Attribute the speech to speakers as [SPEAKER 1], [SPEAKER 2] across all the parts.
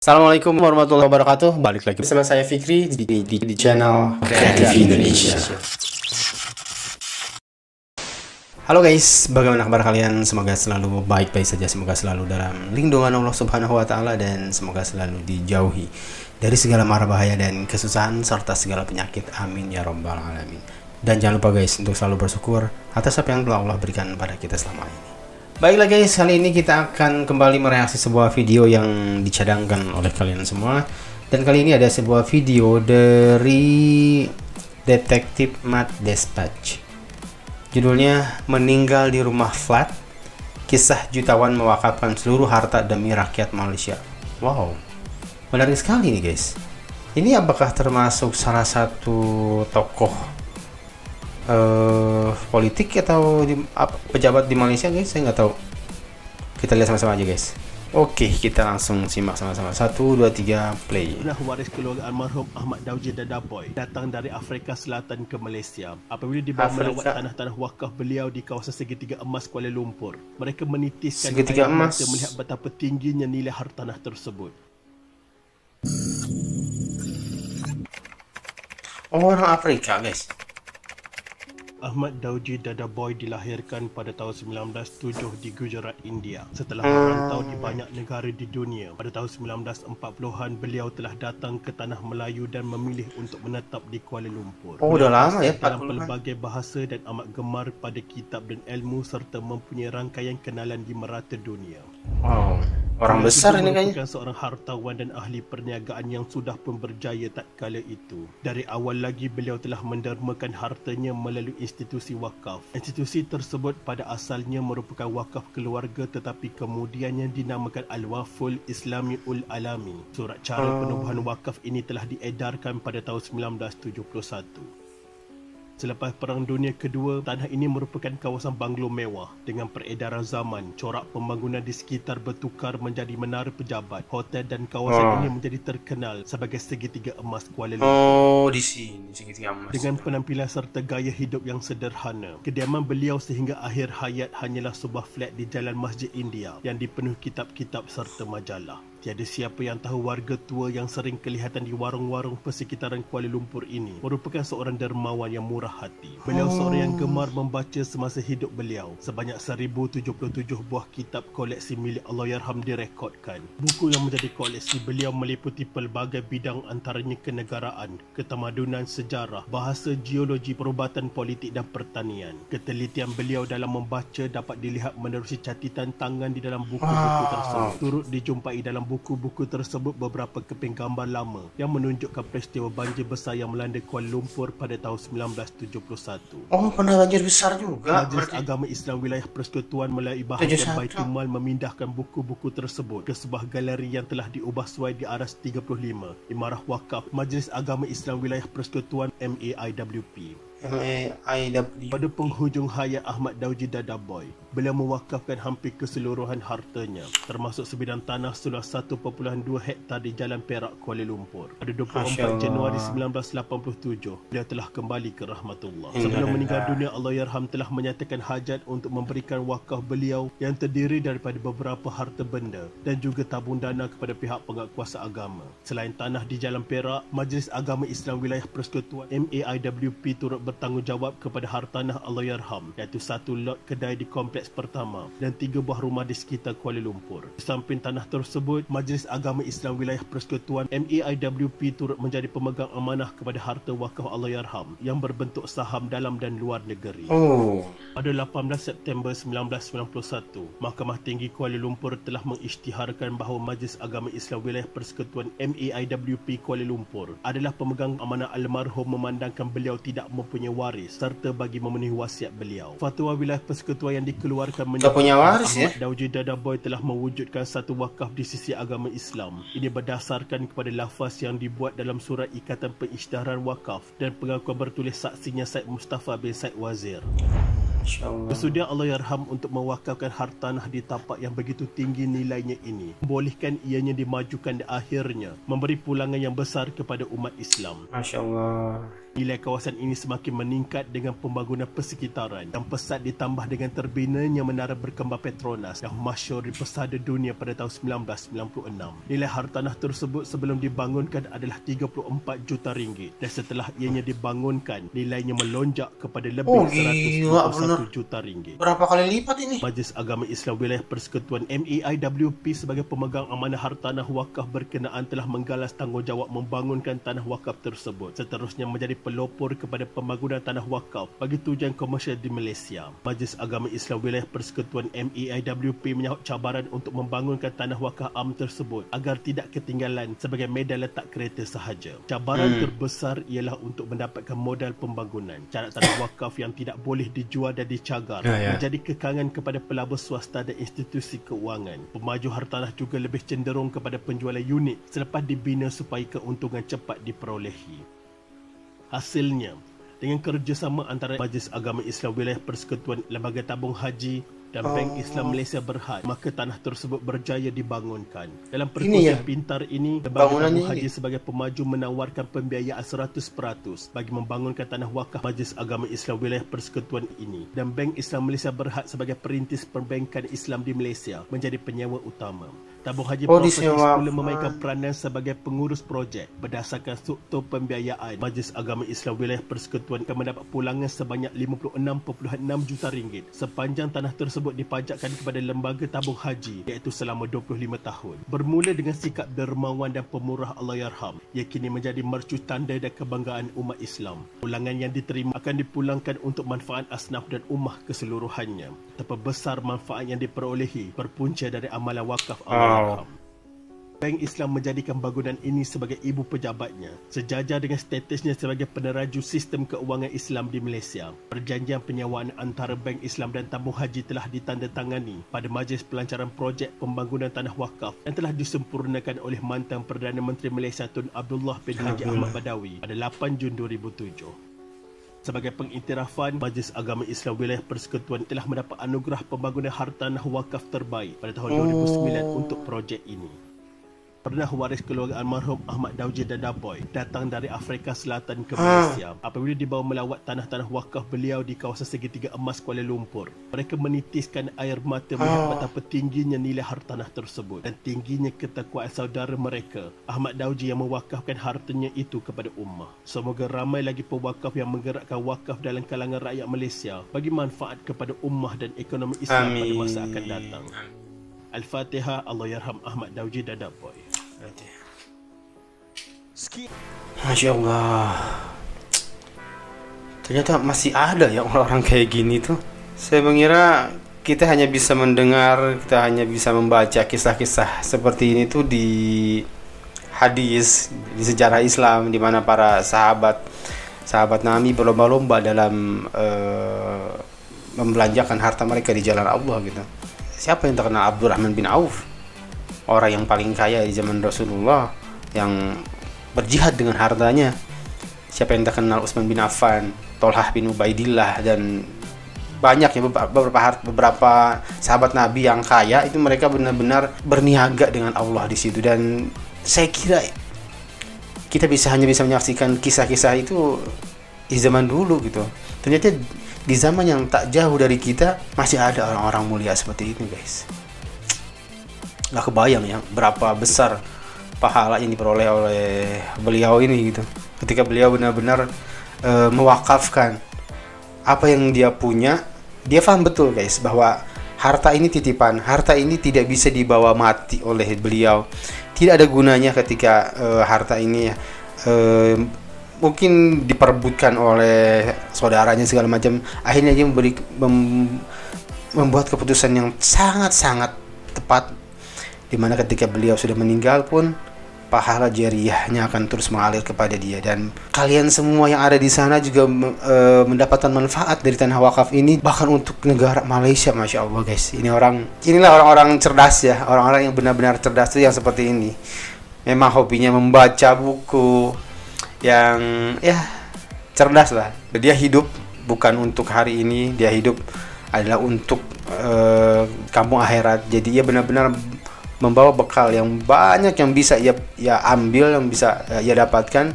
[SPEAKER 1] Assalamualaikum warahmatullahi wabarakatuh. Balik lagi bersama saya Fikri di channel Kreatif Indonesia. Halo guys, bagaimana kabar kalian? Semoga selalu baik-baik saja. Semoga selalu dalam lindungan Allah Subhanahu wa taala dan semoga selalu dijauhi dari segala mara bahaya dan kesusahan serta segala penyakit. Amin ya rabbal alamin. Dan jangan lupa guys untuk selalu bersyukur atas apa yang telah Allah berikan pada kita selama ini. Baiklah guys, kali ini kita akan kembali mereaksi sebuah video yang dicadangkan oleh kalian semua. Dan kali ini ada sebuah video dari Detektif Matt Dispatch. Judulnya Meninggal di Rumah Flat, Kisah Jutawan Mewakafkan Seluruh Harta Demi Rakyat Malaysia. Wow, menarik sekali nih guys. Ini apakah termasuk salah satu tokoh politik atau pejabat di Malaysia guys? Saya nggak tahu. Kita lihat sama-sama aja guys. Oke, kita langsung simak sama-sama. 1, 2, 3, play.
[SPEAKER 2] Waris keluarga almarhum Ahmad Daudi Dadaboy datang dari Afrika Selatan ke Malaysia apabila dibawa melawat tanah-tanah wakaf beliau di kawasan Segitiga Emas Kuala Lumpur. Mereka menitiskan air mata melihat betapa tingginya nilai hartanah tersebut.
[SPEAKER 1] Orang Afrika guys.
[SPEAKER 2] Ahmad Daudi Dadaboy dilahirkan pada tahun 1907 di Gujarat, India. Setelah merantau di banyak negara di dunia, pada tahun 1940-an beliau telah datang ke tanah Melayu dan memilih untuk menetap di Kuala Lumpur.
[SPEAKER 1] Oh, udah lama ya,
[SPEAKER 2] dalam pelbagai bahasa dan amat gemar pada kitab dan ilmu serta mempunyai rangkaian kenalan di merata dunia.
[SPEAKER 1] Wow, orang besar ini kayaknya.
[SPEAKER 2] Merupakan seorang hartawan dan ahli perniagaan yang sudah pun berjaya tatkala itu. Dari awal lagi beliau telah mendermakan hartanya melalui institusi wakaf. Institusi tersebut pada asalnya merupakan wakaf keluarga tetapi kemudiannya dinamakan Al-Waqful Islamiul Alami. Surat cara penubuhan wakaf ini telah diedarkan pada tahun 1971. Selepas Perang Dunia Kedua, tanah ini merupakan kawasan banglo mewah. Dengan peredaran zaman, corak pembangunan di sekitar bertukar menjadi menara pejabat. Hotel dan kawasan ini menjadi terkenal sebagai Segitiga Emas Kuala Lumpur.
[SPEAKER 1] Oh, di sini Segitiga Emas.
[SPEAKER 2] Dengan penampilan serta gaya hidup yang sederhana, kediaman beliau sehingga akhir hayat hanyalah sebuah flat di Jalan Masjid India yang dipenuhi kitab-kitab serta majalah. Tiada siapa yang tahu warga tua yang sering kelihatan di warung-warung persekitaran Kuala Lumpur ini merupakan seorang dermawan yang murah hati. Beliau seorang yang gemar membaca semasa hidup beliau. Sebanyak 1077 buah kitab koleksi milik Allahyarham direkodkan. Buku yang menjadi koleksi beliau meliputi pelbagai bidang antaranya kenegaraan, ketamadunan, sejarah, bahasa, geologi, perubatan politik dan pertanian. Ketelitian beliau dalam membaca dapat dilihat menerusi catatan tangan di dalam buku-buku tersebut. Turut dijumpai dalam buku-buku tersebut beberapa keping gambar lama yang menunjukkan peristiwa banjir besar yang melanda Kuala Lumpur pada tahun 1971.
[SPEAKER 1] Oh, pernah banjir besar juga.
[SPEAKER 2] Majlis Agama Islam Wilayah Persekutuan melalui bahagian Baitul Mal memindahkan buku-buku tersebut ke sebuah galeri yang telah diubah sesuai di aras 35 Imarah Wakaf Majlis Agama Islam Wilayah Persekutuan MAIWP. Pada penghujung hayat Ahmad Daudi Dadaboy, beliau mewakafkan hampir keseluruhan hartanya, termasuk sebidang tanah seluas 1.2 hektar di Jalan Perak, Kuala Lumpur. Pada 24 Januari 1987, beliau telah kembali ke rahmatullah. Sebelum meninggal dunia, Allahyarham telah menyatakan hajat untuk memberikan wakaf beliau yang terdiri daripada beberapa harta benda dan juga tabung dana kepada pihak penguatkuasa agama. Selain tanah di Jalan Perak, Majlis Agama Islam Wilayah Persekutuan MAIWP turut bertanggungjawab kepada hartanah Allahyarham, iaitu 1 lot kedai di kompleks pertama dan 3 buah rumah di sekitar Kuala Lumpur. Di samping tanah tersebut, Majlis Agama Islam Wilayah Persekutuan MAIWP turut menjadi pemegang amanah kepada harta wakaf Allahyarham yang berbentuk saham dalam dan luar negeri. Pada 18 September 1991, Mahkamah Tinggi Kuala Lumpur telah mengisytiharkan bahawa Majlis Agama Islam Wilayah Persekutuan MAIWP Kuala Lumpur adalah pemegang amanah almarhum memandangkan beliau tidak mempunyai waris serta bagi memenuhi wasiat beliau. Fatwa Wilayah Persekutuan yang dikeluarkan menyatakan Ahmad Daudi Dadaboy telah mewujudkan satu wakaf di sisi agama Islam. Ini berdasarkan kepada lafaz yang dibuat dalam surat Ikatan Pengisytiharan Wakaf dan pengakuan bertulis saksinya Said Mustafa bin Said Wazir. Bersedia Allahyarham untuk mewakafkan hartanah di tapak yang begitu tinggi nilainya ini, membolehkan ianya dimajukan dan akhirnya memberi pulangan yang besar kepada umat Islam.
[SPEAKER 1] Masya Allah.
[SPEAKER 2] Nilai kawasan ini semakin meningkat dengan pembangunan persekitaran yang pesat ditambah dengan terbinanya menara berkembar Petronas yang masyhur di pesada dunia pada tahun 1996. Nilai hartanah tersebut sebelum dibangunkan adalah 34 juta ringgit dan setelah ianya dibangunkan nilainya melonjak kepada lebih 121 juta ringgit.
[SPEAKER 1] Berapa kali lipat ini?
[SPEAKER 2] Majlis Agama Islam Wilayah Persekutuan MEIWP sebagai pemegang amanah hartanah wakaf berkenaan telah menggalas tanggungjawab membangunkan tanah wakaf tersebut. Seterusnya menjadi pelopor kepada pembangunan tanah wakaf bagi tujuan komersial di Malaysia. Majlis Agama Islam Wilayah Persekutuan MEIWP menyahut cabaran untuk membangunkan tanah wakaf am tersebut agar tidak ketinggalan sebagai medan letak kereta sahaja. Cabaran terbesar ialah untuk mendapatkan modal pembangunan. Syarat tanah wakaf yang tidak boleh dijual dan dicagar menjadi kekangan kepada pelabur swasta dan institusi keuangan. Pemaju hartanah juga lebih cenderung kepada penjualan unit selepas dibina supaya keuntungan cepat diperolehi. Hasilnya, dengan kerjasama antara Majlis Agama Islam Wilayah Persekutuan, Lembaga Tabung Haji dan Bank Islam Malaysia Berhad, maka tanah tersebut berjaya dibangunkan. Dalam perkongsian pintar ini, Lembaga Tabung Haji sebagai pemaju menawarkan pembiayaan 100% bagi membangunkan tanah wakaf Majlis Agama Islam Wilayah Persekutuan ini, dan Bank Islam Malaysia Berhad sebagai perintis perbankan Islam di Malaysia menjadi penyewa utama. Tabung Haji Properties pula memainkan peranan sebagai pengurus projek. Berdasarkan struktur pembiayaan, Majlis Agama Islam Wilayah Persekutuan akan mendapat pulangan sebanyak 56.6 juta ringgit sepanjang tanah tersebut dipajakkan kepada Lembaga Tabung Haji, iaitu selama 25 tahun. Bermula dengan sikap dermawan dan pemurah Allahyarham, ia kini menjadi mercu tanda dan kebanggaan umat Islam. Pulangan yang diterima akan dipulangkan untuk manfaat asnaf dan ummah keseluruhannya. Betapa besar manfaat yang diperolehi berpunca dari amalan wakaf Allahyarham. Bank Islam menjadikan bangunan ini sebagai ibu pejabatnya, sejajar dengan statusnya sebagai peneraju sistem keuangan Islam di Malaysia. Perjanjian penyewaan antara Bank Islam dan Tabung Haji telah ditandatangani pada Majlis Pelancaran Projek Pembangunan Tanah Wakaf yang telah disempurnakan oleh mantan Perdana Menteri Malaysia Tun Abdullah bin Haji Ahmad Badawi pada 8 Jun 2007. Sebagai pengiktirafan, Majlis Agama Islam Wilayah Persekutuan telah mendapat anugerah pembangunan hartanah wakaf terbaik pada tahun 2009 untuk projek ini. Pernah waris keluarga almarhum Ahmad Dauji Dadaboy datang dari Afrika Selatan ke Malaysia apabila dibawa melawat tanah-tanah wakaf beliau di kawasan Segitiga Emas Kuala Lumpur. Mereka menitiskan air mata melihat betapa tingginya nilai hartanah tersebut dan tingginya ketakwaan saudara mereka, Ahmad Dauji, yang mewakafkan hartanya itu kepada ummah. Semoga ramai lagi pewakaf yang menggerakkan wakaf dalam kalangan rakyat Malaysia bagi manfaat kepada ummah dan ekonomi Islam pada masa akan datang. Al-Fatihah. Allahyarham Ahmad Dauji Dadaboy.
[SPEAKER 1] Masya Allah, ternyata masih ada ya orang-orang kayak gini tuh. Saya mengira kita hanya bisa mendengar, kita hanya bisa membaca kisah-kisah seperti ini tuh di hadis, di sejarah Islam, di mana para sahabat Nabi berlomba-lomba dalam membelanjakan harta mereka di jalan Allah gitu. Siapa yang terkenal? Abdurrahman bin Auf, orang yang paling kaya di zaman Rasulullah, yang berjihad dengan hartanya. Siapa yang terkenal? Utsman bin Affan, Tolhah bin Ubaidillah, dan banyak ya beberapa sahabat Nabi yang kaya itu mereka benar-benar berniaga dengan Allah di situ. Dan saya kira kita hanya bisa menyaksikan kisah-kisah itu di zaman dulu gitu. Ternyata di zaman yang tak jauh dari kita masih ada orang-orang mulia seperti itu, guys. Nggak kebayang ya berapa besar pahala yang diperoleh oleh beliau ini gitu, ketika beliau benar-benar mewakafkan apa yang dia punya. Dia paham betul, guys, bahwa harta ini titipan, harta ini tidak bisa dibawa mati oleh beliau. Tidak ada gunanya ketika harta ini mungkin diperebutkan oleh saudaranya segala macam. Akhirnya dia membuat keputusan yang sangat-sangat tepat, dimana ketika beliau sudah meninggal pun pahala jariyahnya akan terus mengalir kepada dia. Dan kalian semua yang ada di sana juga mendapatkan manfaat dari tanah wakaf ini, bahkan untuk negara Malaysia. Masya Allah, guys, inilah orang-orang cerdas ya, orang-orang yang benar-benar cerdas itu yang seperti ini. Memang hobinya membaca buku yang ya cerdas lah. Dia hidup bukan untuk hari ini, dia hidup adalah untuk kampung akhirat. Jadi ia benar-benar membawa bekal yang banyak yang bisa ia ambil, yang bisa ia dapatkan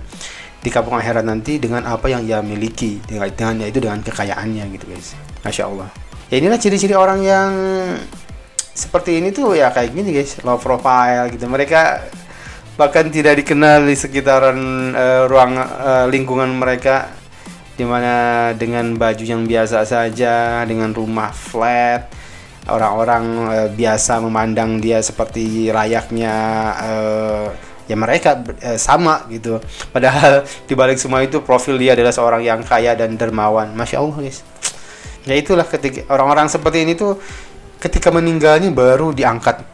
[SPEAKER 1] di kampung akhirat nanti dengan apa yang ia miliki, dengan yaitu dengan kekayaannya gitu guys. Masya Allah. Ya inilah ciri-ciri orang yang seperti ini tuh ya kayak gini guys, low profile gitu. Mereka bahkan tidak dikenal di sekitaran ruang lingkungan mereka, dimana dengan baju yang biasa saja, dengan rumah flat, orang-orang biasa memandang dia seperti layaknya ya mereka sama gitu. Padahal dibalik semua itu profil dia adalah seorang yang kaya dan dermawan. Masya Allah guys. Ya itulah, ketika orang-orang seperti ini tuh ketika meninggalnya baru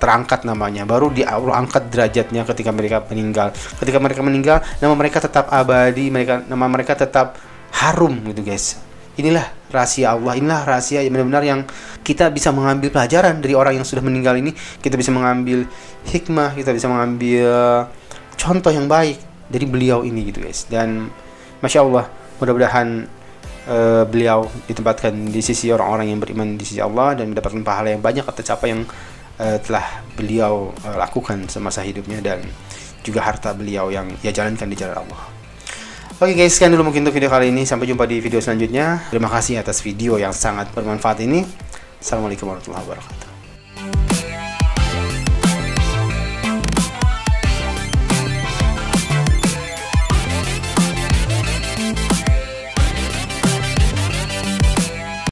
[SPEAKER 1] terangkat namanya, baru diangkat derajatnya ketika mereka meninggal. Ketika mereka meninggal, nama mereka tetap abadi, nama mereka tetap harum gitu guys. Inilah rahasia Allah, inilah rahasia yang benar-benar yang kita bisa mengambil pelajaran dari orang yang sudah meninggal ini. Kita bisa mengambil hikmah, kita bisa mengambil contoh yang baik dari beliau ini gitu guys. Dan Masya Allah, mudah-mudahan beliau ditempatkan di sisi orang-orang yang beriman di sisi Allah dan mendapatkan pahala yang banyak atas apa yang telah beliau lakukan semasa hidupnya, dan juga harta beliau yang ia jalankan di jalan Allah. Oke guys, sekian dulu mungkin untuk video kali ini. Sampai jumpa di video selanjutnya. Terima kasih atas video yang sangat bermanfaat ini. Assalamualaikum warahmatullahi wabarakatuh.